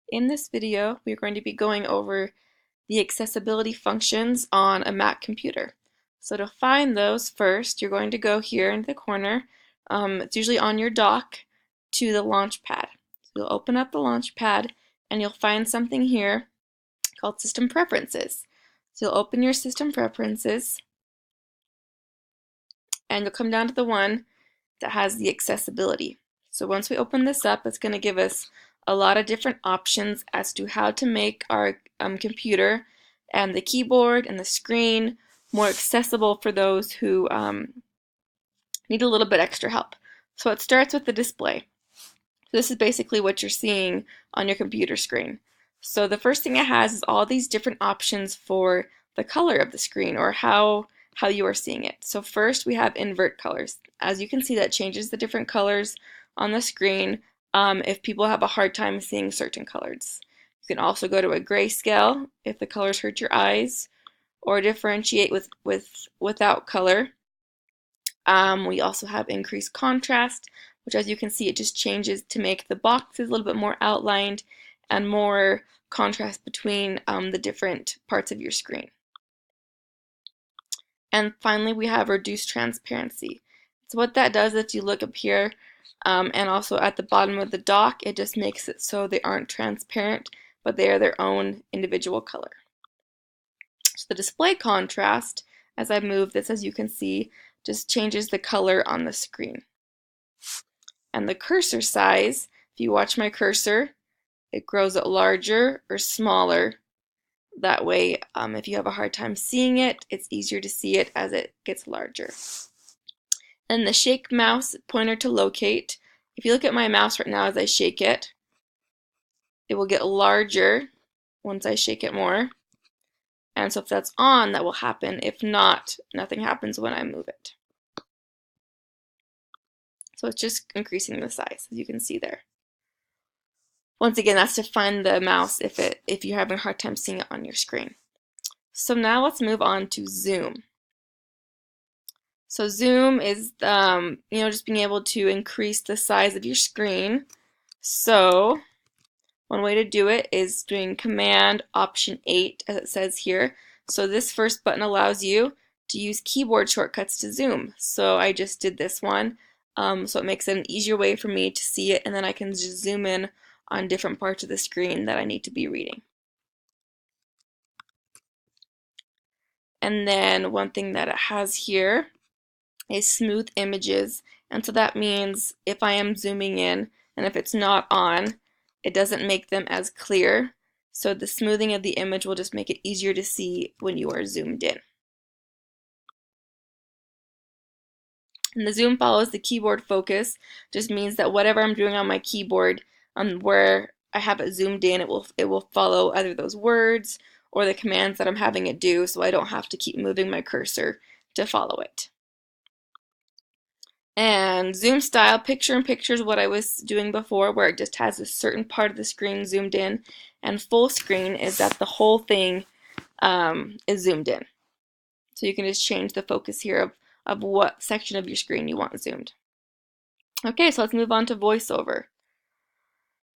In this video, we're going to be going over the accessibility functions on a Mac computer. So to find those first, you're going to go here in the corner, it's usually on your dock, to the launch pad. So you'll open up the launch pad and you'll find something here called System Preferences. So you'll open your System Preferences and you'll come down to the one that has the accessibility. So once we open this up, it's going to give us a lot of different options as to how to make our computer and the keyboard and the screen more accessible for those who need a little bit extra help. So it starts with the display. So this is basically what you're seeing on your computer screen. So the first thing it has is all these different options for the color of the screen, or how you are seeing it. So first we have invert colors. As you can see, that changes the different colors on the screen if people have a hard time seeing certain colors. You can also go to a grayscale if the colors hurt your eyes, or differentiate without color. We also have increased contrast, which, as you can see, it just changes to make the boxes a little bit more outlined and more contrast between the different parts of your screen. And finally, we have reduced transparency. So what that does, if you look up here and also at the bottom of the dock, it just makes it so they aren't transparent, but they are their own individual color. So the display contrast, as I move this, as you can see, just changes the color on the screen. And the cursor size, if you watch my cursor, it grows it larger or smaller. That way, if you have a hard time seeing it, it's easier to see it as it gets larger. And the shake mouse pointer to locate. If you look at my mouse right now as I shake it, it will get larger once I shake it more. And so if that's on, that will happen. If not, nothing happens when I move it. So it's just increasing the size, as you can see there. Once again, that's to find the mouse if you're having a hard time seeing it on your screen. So now let's move on to zoom. So zoom is just being able to increase the size of your screen. So one way to do it is doing Command Option 8, as it says here. So this first button allows you to use keyboard shortcuts to zoom. So I just did this one. So it makes it an easier way for me to see it, and then I can just zoom in on different parts of the screen that I need to be reading. And then one thing that it has here is smooth images, and so that means if I am zooming in and if it's not on, it doesn't make them as clear. So the smoothing of the image will just make it easier to see when you are zoomed in. And the zoom follows the keyboard focus, just means that whatever I'm doing on my keyboard, where I have it zoomed in, it will follow either those words or the commands that I'm having it do, so I don't have to keep moving my cursor to follow it. And zoom style, picture-in-picture is what I was doing before, where it just has a certain part of the screen zoomed in, and full screen is that the whole thing is zoomed in. So you can just change the focus here of what section of your screen you want zoomed. Okay, so let's move on to voiceover.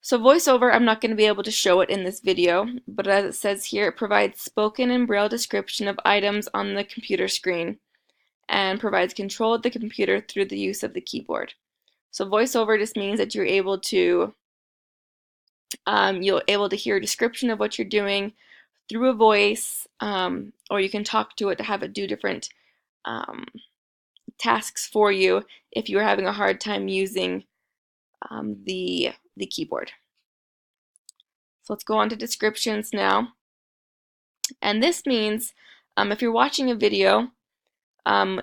So voiceover, I'm not going to be able to show it in this video, but as it says here, it provides spoken and braille description of items on the computer screen and provides control of the computer through the use of the keyboard. So voiceover just means that you're able to hear a description of what you're doing through a voice, or you can talk to it to have it do different tasks for you if you're having a hard time using the keyboard. So let's go on to descriptions now. And this means if you're watching a video, some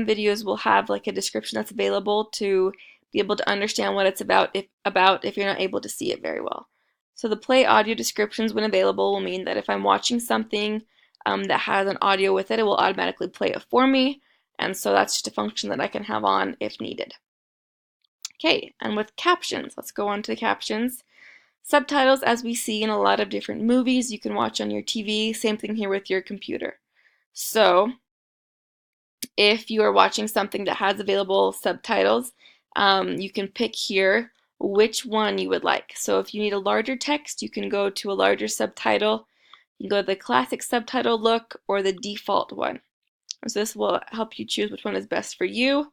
videos will have like a description that's available to be able to understand what it's about if you're not able to see it very well. So the play audio descriptions when available will mean that if I'm watching something that has an audio with it, it will automatically play it for me. And so that's just a function that I can have on if needed. Okay, and with captions, let's go on to the captions. Subtitles, as we see in a lot of different movies, you can watch on your TV. Same thing here with your computer. So if you are watching something that has available subtitles, you can pick here which one you would like. So if you need a larger text, you can go to a larger subtitle. You can go to the classic subtitle look or the default one. So this will help you choose which one is best for you.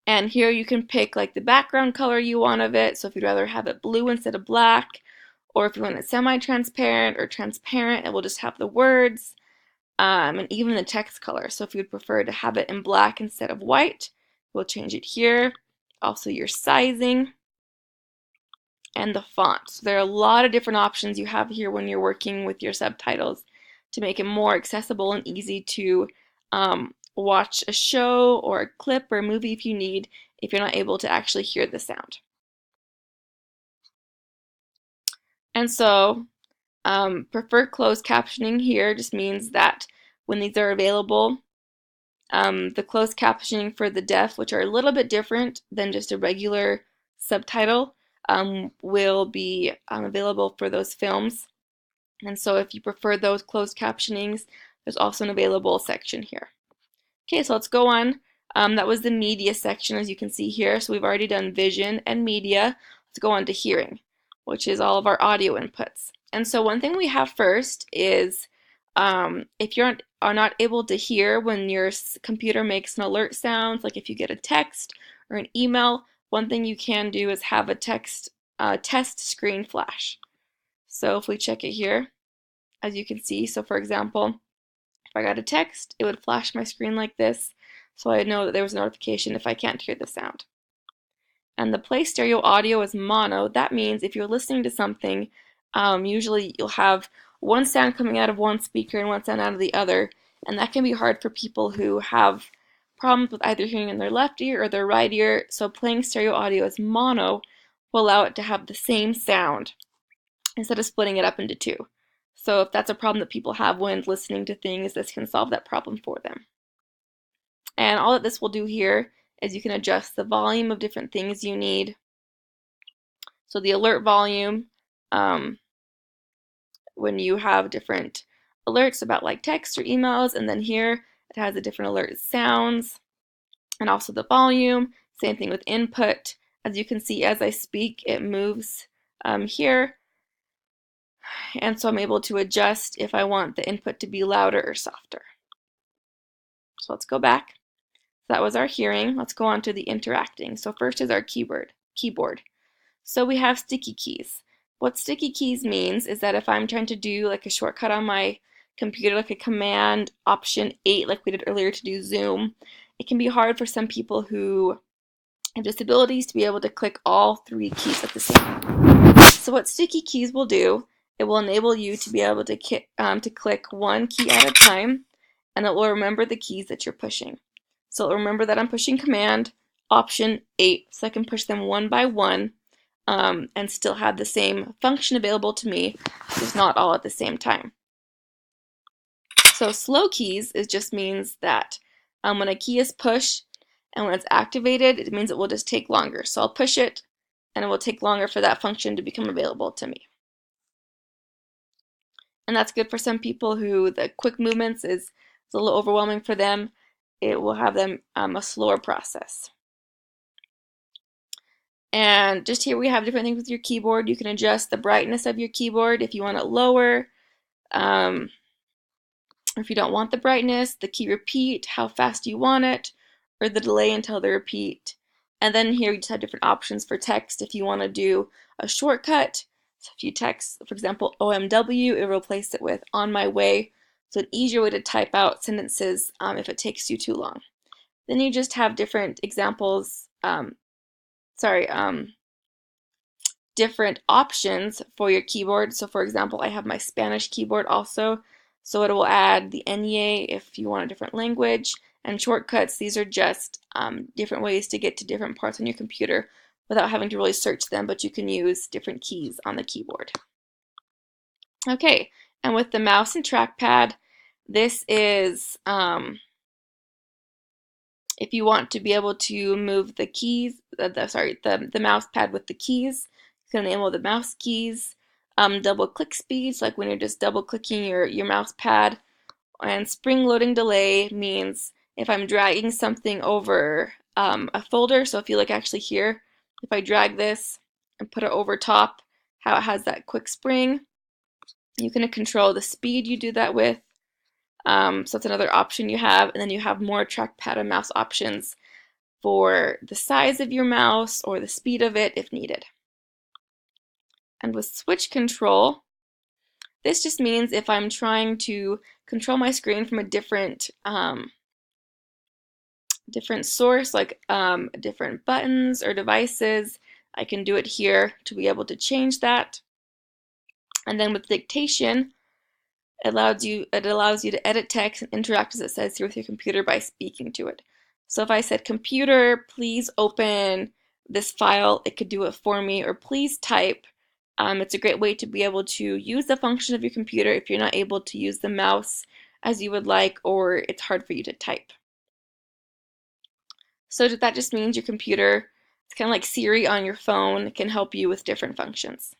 And here you can pick like the background color you want of it. So if you'd rather have it blue instead of black, or if you want it semi-transparent or transparent, it will just have the words, and even the text color. So if you'd prefer to have it in black instead of white, we'll change it here. Also your sizing and the font. So there are a lot of different options you have here when you're working with your subtitles to make it more accessible and easy to watch a show or a clip or a movie if you need, if you're not able to actually hear the sound. And so prefer closed captioning here just means that when these are available, the closed captioning for the deaf, which are a little bit different than just a regular subtitle, will be available for those films. And so if you prefer those closed captionings, there's also an available section here. Okay, so let's go on. That was the media section, as you can see here. So we've already done vision and media. Let's go on to hearing, which is all of our audio inputs. And so one thing we have first is if you are not able to hear when your computer makes an alert sound, like if you get a text or an email, one thing you can do is have a test screen flash. So if we check it here, as you can see, so for example, if I got a text, it would flash my screen like this, so I know that there was a notification if I can't hear the sound. And the play stereo audio is mono. That means if you're listening to something, usually you'll have one sound coming out of one speaker and one sound out of the other, and that can be hard for people who have problems with either hearing in their left ear or their right ear. So playing stereo audio as mono will allow it to have the same sound instead of splitting it up into two. So if that's a problem that people have when listening to things, this can solve that problem for them. And all that this will do here is you can adjust the volume of different things you need. So the alert volume, when you have different alerts about like text or emails, and then here it has the different alert sounds, and also the volume. Same thing with input. As you can see, as I speak, it moves here. And so I'm able to adjust if I want the input to be louder or softer. So let's go back. That was our hearing. Let's go on to the interacting. So first is our keyboard. So we have sticky keys. What sticky keys means is that if I'm trying to do like a shortcut on my computer, like a command option 8, like we did earlier to do zoom, it can be hard for some people who have disabilities to be able to click all 3 keys at the same time. So what sticky keys will do, it will enable you to be able to click one key at a time, and it will remember the keys that you're pushing. So it'll remember that I'm pushing command option 8, so I can push them one by one and still have the same function available to me, just not all at the same time. So slow keys just means that when a key is pushed and when it's activated, it means it will just take longer. So I'll push it and it will take longer for that function to become available to me. And that's good for some people who the quick movements is a little overwhelming for them. It will have them a slower process. And just here we have different things with your keyboard. You can adjust the brightness of your keyboard if you want it lower. If you don't want the brightness, the key repeat, how fast you want it, or the delay until the repeat. And then here you just have different options for text if you want to do a shortcut. So if you text, for example, OMW, it will replace it with on my way. So an easier way to type out sentences if it takes you too long. Then you just have different examples, different options for your keyboard. So for example, I have my Spanish keyboard also. So it will add the NE if you want a different language. And shortcuts, these are just different ways to get to different parts on your computer without having to really search them, but you can use different keys on the keyboard. Okay, and with the mouse and trackpad, this is if you want to be able to move the keys, the mouse pad with the keys, you can enable the mouse keys. Double click speeds, like when you're just double clicking your mouse pad. And spring loading delay means if I'm dragging something over a folder. So if you look actually here, if I drag this and put it over top, how it has that quick spring, you can control the speed you do that with. So that's another option you have. And then you have more trackpad and mouse options for the size of your mouse or the speed of it if needed. And with switch control, this just means if I'm trying to control my screen from a different source, like different buttons or devices, I can do it here to be able to change that. And then with dictation, it allows you to edit text and interact, as it says here, with your computer by speaking to it. So if I said, computer, please open this file, it could do it for me, or please type. It's a great way to be able to use the function of your computer if you're not able to use the mouse as you would like, or it's hard for you to type. So that just means your computer, it's kind of like Siri on your phone, can help you with different functions.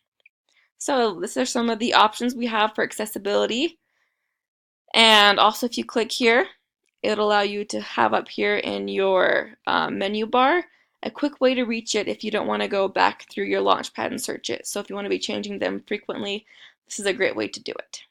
So these are some of the options we have for accessibility. And also if you click here, it'll allow you to have up here in your menu bar a quick way to reach it if you don't want to go back through your Launchpad and search it. So if you want to be changing them frequently, this is a great way to do it.